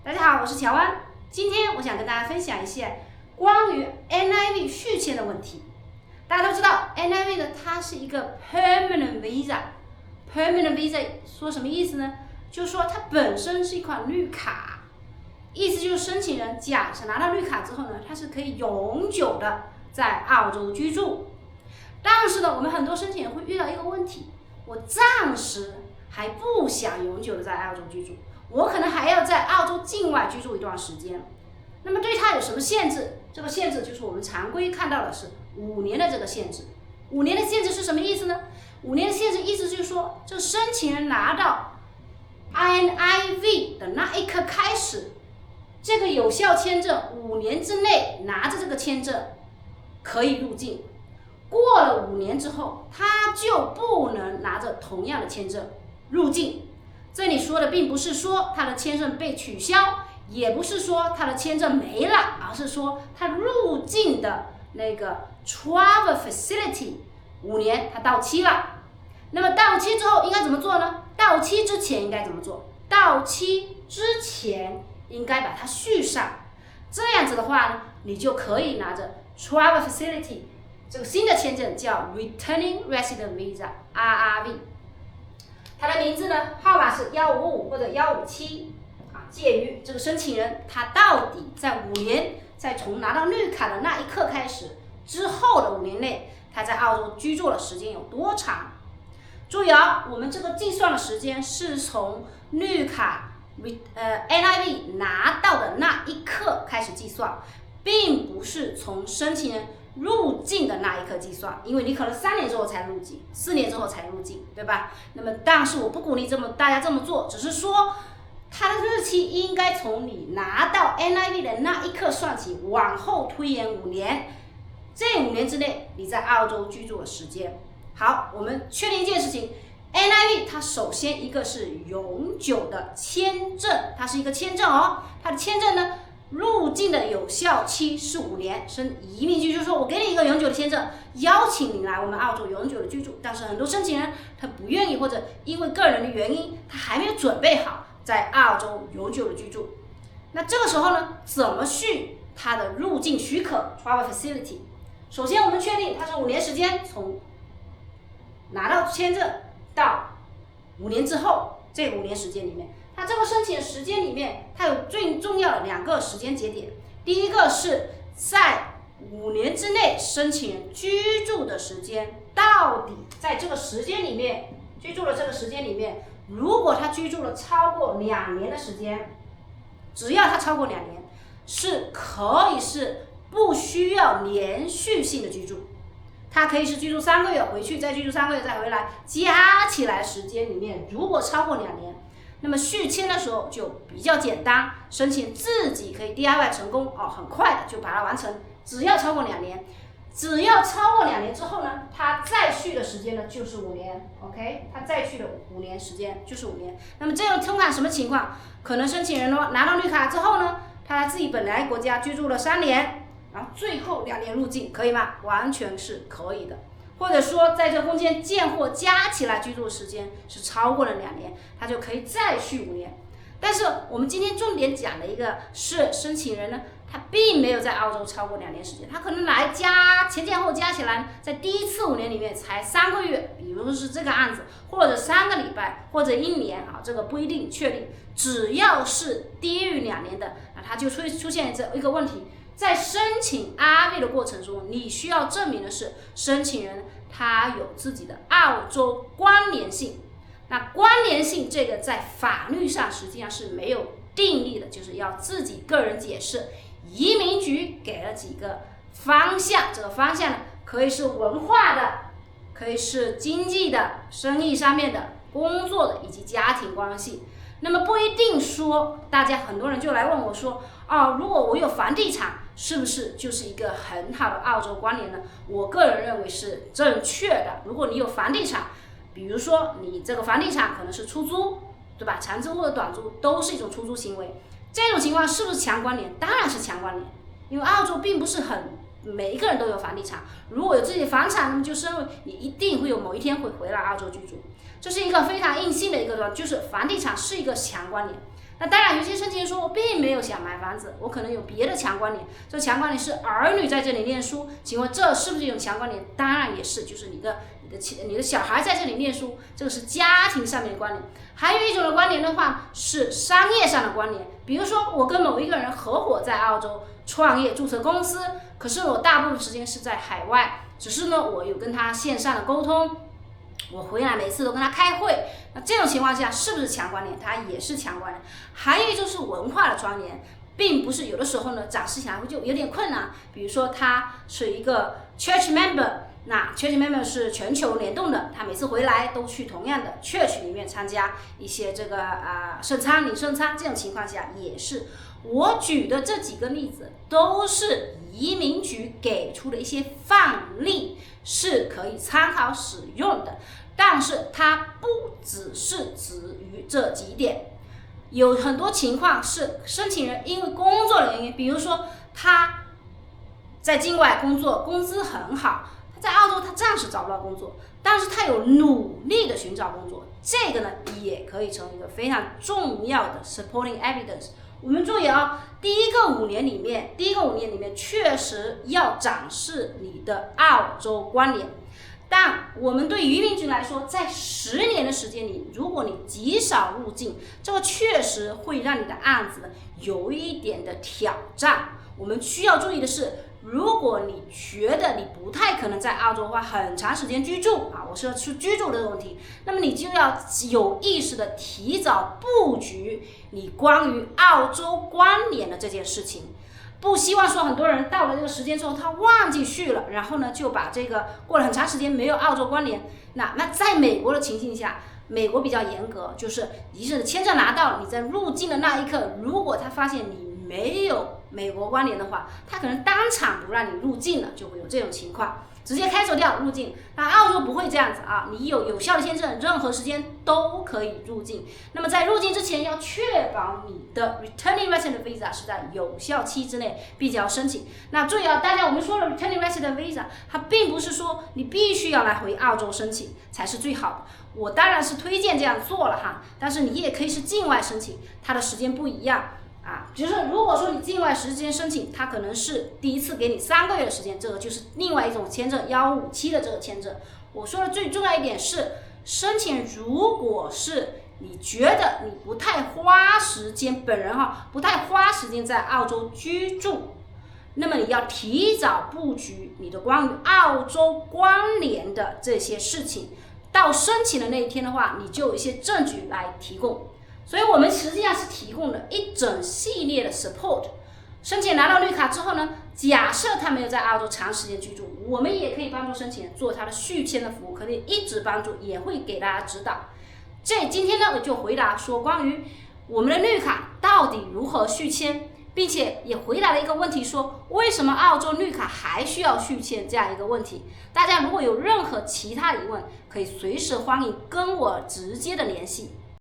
大家好，我是喬安。今天我想跟大家分享一下關於 NIV 續簽的問題。大家都知道 NIV 呢，它是一個 permanent visa。permanent visa 說什麼意思呢？就是說它本身是一款綠卡，意思就是申請人假設拿到綠卡之後呢，他是可以永久的在澳洲居住。但是呢，我们很多申請人會遇到一個問題，我暫時還不想永久的在澳洲居住，我可能還要在澳洲境外居住一段時間。那麼对它有什麼限制？這個限制就是我们常規看到的是5年的這個限制。5年的限制是什麼意思呢？5年的限制意思就是說，這申請人拿到 NIV 的那一刻開始，這個有效簽證5年之內拿着這個簽證可以入境。過了5年之後，他就不能拿着同樣的簽證入境。這裡說的並不是說他的簽證被取消，也不是說他的簽證沒了，而是說他入境的那個 travel facility 5年它到期了。那麼到期之後應該怎麼做呢？到期之前應該怎麼做？到期之前應該把它續上。這樣子的話呢，你就可以拿着 travel facility 這個新的簽證叫 Returning Resident Visa RRV， 它的名字呢，號碼是155或者157，介於這個申請人他到底在5年，在從拿到綠卡的那一刻開始之後的5年內，他在澳洲居住的時間有多長？注意啊，我們這個計算的時間是從綠卡NIV 拿到的那一刻開始計算，並不是從申請人入境的那一刻計算，因為你可能3年之後才入境，4年之後才入境，对吧？那麼，但是我不鼓勵大家這麼做，只是說它的日期應該從你拿到 NIV 的那一刻算起，往後推延5年，這5年之內你在澳洲居住的時間。好，我們確定一件事情 ，NIV 它首先一個是永久的簽證，它是一個簽證哦，它的簽證呢，入境的有效期是5年，是移民局就是說我給你一個永久的簽證，邀請你來我們澳洲永久的居住。但是很多申请人他不願意，或者因為個人的原因，他還沒有準備好在澳洲永久的居住。那這個時候呢，怎麼續他的入境許可 （Travel Facility）？首先我們確定它是5年時間，從拿到簽證到5年之後，這5年時間裡面。它這個申請時間裡面，它有最重要的2個時間節點。第一個是在5年之內申請人居住的時間，到底在這個時間裡面居住的這個時間裡面，如果他居住了超過2年的時間，只要他超過2年，是可以是不需要連續性的居住。他可以是居住3個月回去，再居住3個月再回來，加起來時間裡面如果超過2年。那麼續簽的時候就比較簡單，申請自己可以 DIY 成功很快的就把它完成。只要超過2年，只要超過2年之後呢，它再續的時間呢就是5年 ，OK？ 它再續的5年時間就是5年。那麼这種通常什麼情況？可能申請人拿到綠卡之後呢，他自己本來國家居住了3年，然後最後2年入境，可以嗎？完全是可以的。或者說，在這中間見貨加起來居住時間是超過了2年，他就可以再續5年。但是我們今天重點講的一個是申請人呢，他並沒有在澳洲超過2年時間，他可能來前前後加起來，在第一次5年裡面才3個月，比如是這個案子，或者3個禮拜，或者1年啊，這個不一定確定。只要是低於2年的，那他就出現這一個問題。在申請 RV 的過程中，你需要證明的是申請人他有自己的澳洲關聯性。那關聯性這個在法律上實際上是沒有定義的，就是要自己個人解釋。移民局給了幾個方向，這個方向呢可以是文化的，可以是經濟的、生意上面的、工作的以及家庭關係。那麼不一定說，大家很多人就來問我說，如果我有房地產，是不是就是一個很好的澳洲關聯呢？我個人認為是正確的。如果你有房地產，比如說你這個房地產可能是出租，對吧？長租或者短租都是一種出租行為，這種情況是不是強關聯？當然是強關聯，因為澳洲並不是每一個人都有房地產。如果有自己的房產，那麼就認為你一定會有某一天會回來澳洲居住。這是一個非常硬性的一個就是房地產是一個強關聯。那當然，有些申請人說我並沒有想買房子，我可能有別的強關聯。這強關聯是兒女在這裡念書，請問這是不是一種強關聯？當然也是，就是你的小孩在這裡念書，這個是家庭上面的關聯。還有一種的關聯的話是商業上的關聯，比如說我跟某一個人合夥在澳洲創業注冊公司，可是我大部分時間是在海外，只是呢我有跟他線上的溝通。我回來每次都跟他開會，那這種情況下是不是強關聯？它也是強關聯。還有就是文化的關聯，並不是有的時候呢展示起來就有點困難。比如說他是一個 church member， 那 church member 是全球聯動的，他每次回來都去同樣的 church 裡面參加一些这個聖餐領聖餐，這種情況下也是。我舉的這幾個例子都是移民局給出的一些範例，是可以參考使用的，但是它不只是止於這幾點，有很多情況是申請人因為工作的原因，比如說他在境外工作，工資很好，他在澳洲他暫時找不到工作，但是他有努力的尋找工作，這個呢也可以成為一個非常重要的 supporting evidence。我們注意啊，第一個五年裡面確實要展示你的澳洲關聯，但我們對移民局來說，在10年的時間裡，如果你極少入境，這個確實會讓你的案子有一點的挑戰。我們需要注意的是，如果你覺得你不太可能在澳洲花很長時間居住啊，我说是居住的問題，那麼你就要有意識的提早布局你關於澳洲關聯的這件事情。不希望說很多人到了這個時間之後他忘記續了，然後呢就把這個過了很長時間沒有澳洲關聯。那在美國的情境下，美國比較嚴格，就是你是簽證拿到，你在入境的那一刻，如果他發現你沒有美國關聯的話，他可能当場不讓你入境了，就會有這種情況，直接開除掉入境。那澳洲不會這樣子啊，你有效的簽證，任何時間都可以入境。那麼在入境之前，要確保你的 returning resident visa 是在有效期之內，並且要申請。那注意啊，大家我們說了 returning resident visa， 它並不是說你必須要來回澳洲申請才是最好的。我當然是推薦這樣做了哈，但是你也可以是境外申請，它的時間不一樣。就是如果說你境外時間申請，它可能是第一次給你3個月的時間，這個就是另外一種簽證157的這個簽證。我說的最重要一點是，申請如果是你覺得你不太花時間，本人不太花時間在澳洲居住，那麼你要提早布局你的關於澳洲關聯的這些事情，到申請的那一天的話，你就有一些證據來提供。所以我們實際上是提供了一整系列的 support。申請拿到綠卡之後呢，假設他沒有在澳洲長時間居住，我們也可以幫助申請人做他的續簽的服務，可以一直幫助，也會給大家指導。今天呢，我就回答說關於我們的綠卡到底如何續簽，並且也回答了一個問題，說為什麼澳洲綠卡還需要續簽這樣一個問題。大家如果有任何其他疑問，可以隨時歡迎跟我直接的聯繫。